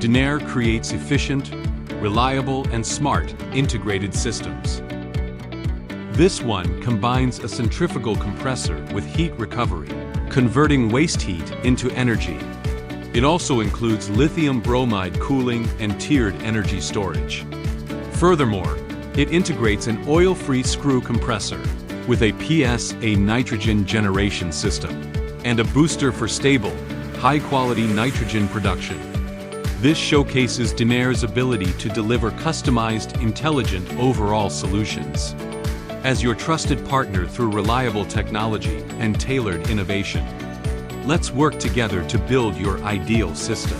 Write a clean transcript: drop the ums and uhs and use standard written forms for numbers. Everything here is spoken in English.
Denair creates efficient, reliable, and smart integrated systems. This one combines a centrifugal compressor with heat recovery, converting waste heat into energy. It also includes lithium bromide cooling and tiered energy storage. Furthermore, it integrates an oil-free screw compressor with a PSA nitrogen generation system and a booster for stable, high-quality nitrogen production. This showcases Denair's ability to deliver customized, intelligent overall solutions. As your trusted partner through reliable technology and tailored innovation, let's work together to build your ideal system.